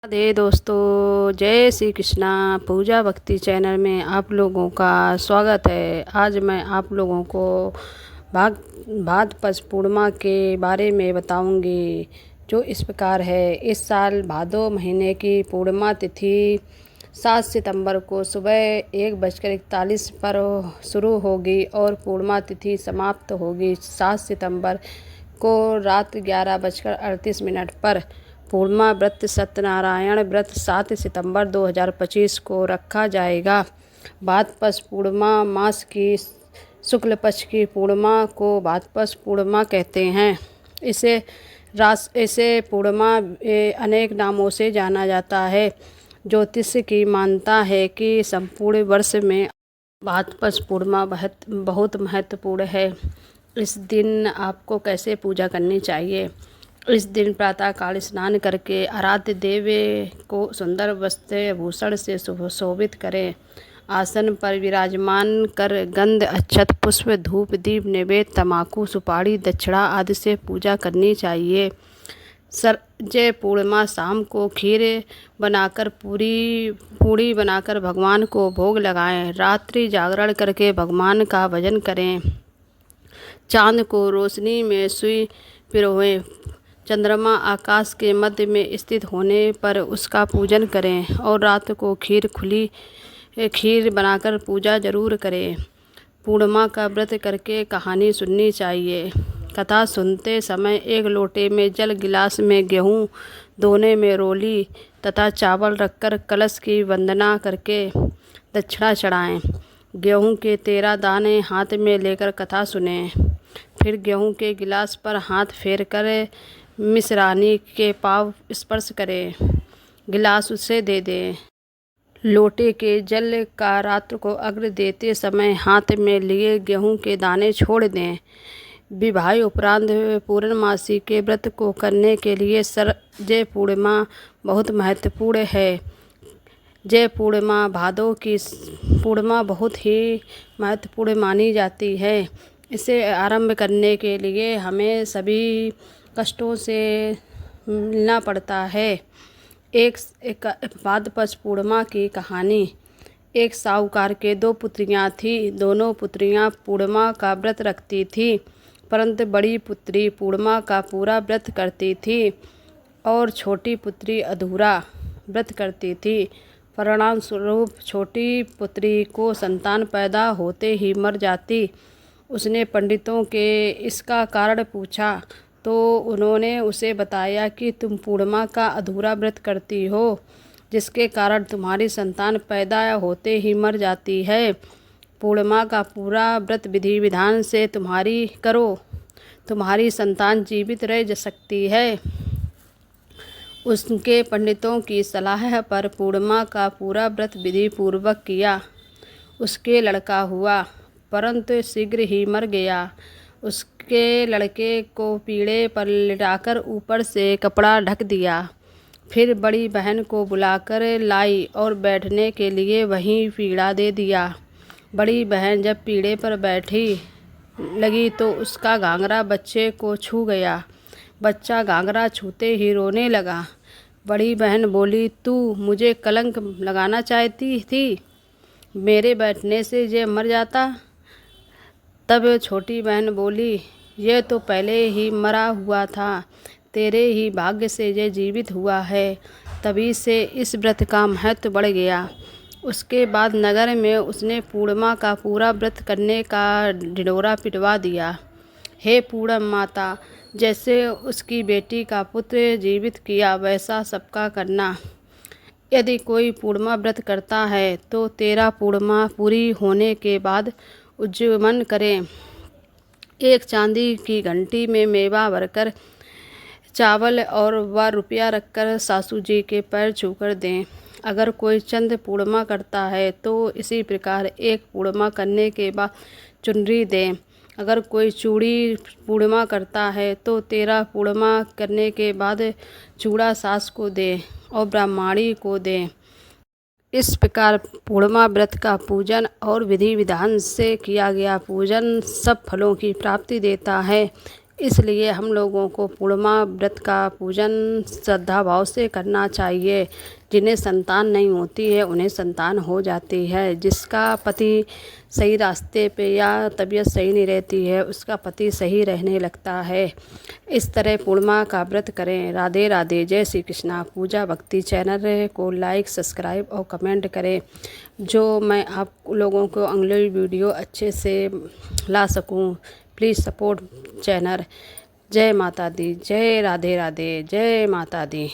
राधे दोस्तों, जय श्री कृष्णा। पूजा भक्ति चैनल में आप लोगों का स्वागत है। आज मैं आप लोगों को भाद्रपद पूर्णिमा के बारे में बताऊंगी, जो इस प्रकार है। इस साल भादो महीने की पूर्णिमा तिथि 7 सितंबर को सुबह 1:41 पर शुरू होगी और पूर्णिमा तिथि समाप्त होगी 7 सितंबर को रात 11:38 पर। पूर्णिमा व्रत सत्यनारायण व्रत 7 सितंबर 2025 को रखा जाएगा। भाद्रपद पूर्णिमा मास की शुक्ल पक्ष की पूर्णिमा को भाद्रपद पूर्णिमा कहते हैं। इसे पूर्णिमा अनेक नामों से जाना जाता है। ज्योतिष की मान्यता है कि संपूर्ण वर्ष में भाद्रपद पूर्णिमा बहुत महत्वपूर्ण है। इस दिन आपको कैसे पूजा करनी चाहिए। इस दिन प्रातःकाल स्नान करके आराध्य देव को सुंदर वस्त्र भूषण से सुशोभित करें। आसन पर विराजमान कर गंध अक्षत पुष्प धूप दीप नैवेद्य तमाकू सुपारी दक्षिणा आदि से पूजा करनी चाहिए। जय पूर्णिमा शाम को खीर बनाकर पूड़ी बनाकर भगवान को भोग लगाएं। रात्रि जागरण करके भगवान का भजन करें। चांद को रोशनी में सुई पिरोएं। चंद्रमा आकाश के मध्य में स्थित होने पर उसका पूजन करें और रात को खीर बनाकर पूजा जरूर करें। पूर्णिमा का व्रत करके कहानी सुननी चाहिए। कथा सुनते समय एक लोटे में जल, गिलास में गेहूँ, दोने में रोली तथा चावल रखकर कलश की वंदना करके दक्षिणा चढ़ाएं। गेहूँ के 13 दाने हाथ में लेकर कथा सुनें। फिर गेहूँ के गिलास पर हाथ फेर कर मिश्रानी के पाँव स्पर्श करें। गिलास उसे दे दें। लोटे के जल का रात्र को अर्घ्य देते समय हाथ में लिए गेहूं के दाने छोड़ दें। विवाह उपरांत पूर्णमासी के व्रत को करने के लिए जय पूर्णिमा बहुत महत्वपूर्ण है। जय पूर्णिमा भादों की पूर्णिमा बहुत ही महत्वपूर्ण मानी जाती है। इसे आरंभ करने के लिए हमें सभी कष्टों से मिलना पड़ता है। एक भाद्रपद पूर्णिमा की कहानी। एक साहूकार के 2 पुत्रियां थीं। दोनों पुत्रियां पूर्णिमा का व्रत रखती थीं, परंतु बड़ी पुत्री पूर्णिमा का पूरा व्रत करती थी और छोटी पुत्री अधूरा व्रत करती थी। परिणाम स्वरूप छोटी पुत्री को संतान पैदा होते ही मर जाती। उसने पंडितों के इसका कारण पूछा तो उन्होंने उसे बताया कि तुम पूर्णिमा का अधूरा व्रत करती हो, जिसके कारण तुम्हारी संतान पैदा होते ही मर जाती है। पूर्णिमा का पूरा व्रत विधि विधान से तुम्हारी संतान जीवित रह सकती है। उसके पंडितों की सलाह पर पूर्णिमा का पूरा व्रत विधि पूर्वक किया। उसके लड़का हुआ, परंतु शीघ्र ही मर गया। उसके लड़के को पीढ़े पर लिटाकर ऊपर से कपड़ा ढक दिया। फिर बड़ी बहन को बुलाकर लाई और बैठने के लिए वहीं पीढ़ा दे दिया। बड़ी बहन जब पीढ़े पर बैठी लगी तो उसका घाघरा बच्चे को छू गया। बच्चा घाघरा छूते ही रोने लगा। बड़ी बहन बोली, तू मुझे कलंक लगाना चाहती थी, मेरे बैठने से ये मर जाता। तब छोटी बहन बोली, यह तो पहले ही मरा हुआ था, तेरे ही भाग्य से ये जीवित हुआ है। तभी से इस व्रत का महत्व बढ़ गया। उसके बाद नगर में उसने पूर्णिमा का पूरा व्रत करने का ढिंढोरा पिटवा दिया। हे पूर्णिमा माता, जैसे उसकी बेटी का पुत्र जीवित किया वैसा सबका करना। यदि कोई पूर्णिमा व्रत करता है तो 13 पूर्णिमा पूरी होने के बाद उज्जीवन करें। एक चांदी की घंटी में मेवा भरकर चावल और रुपया रखकर सासू जी के पैर छूकर दें। अगर कोई चंद पूर्णिमा करता है तो इसी प्रकार एक पूर्णिमा करने के बाद चुनरी दें। अगर कोई चूड़ी पूर्णिमा करता है तो 13 पूर्णिमा करने के बाद चूड़ा सास को दें और ब्राह्मणी को दें। इस प्रकार पूर्णिमा व्रत का पूजन और विधि विधान से किया गया पूजन सब फलों की प्राप्ति देता है। इसलिए हम लोगों को पूर्णिमा व्रत का पूजन श्रद्धा भाव से करना चाहिए। जिन्हें संतान नहीं होती है उन्हें संतान हो जाती है। जिसका पति सही रास्ते पे या तबीयत सही नहीं रहती है उसका पति सही रहने लगता है। इस तरह पूर्णिमा का व्रत करें। राधे राधे, जय श्री कृष्णा। पूजा भक्ति चैनल को लाइक, सब्सक्राइब और कमेंट करें, जो मैं आप लोगों को अगले वीडियो अच्छे से ला सकूं। Please support channel. जय माता दी, जय राधे राधे, जय माता दी।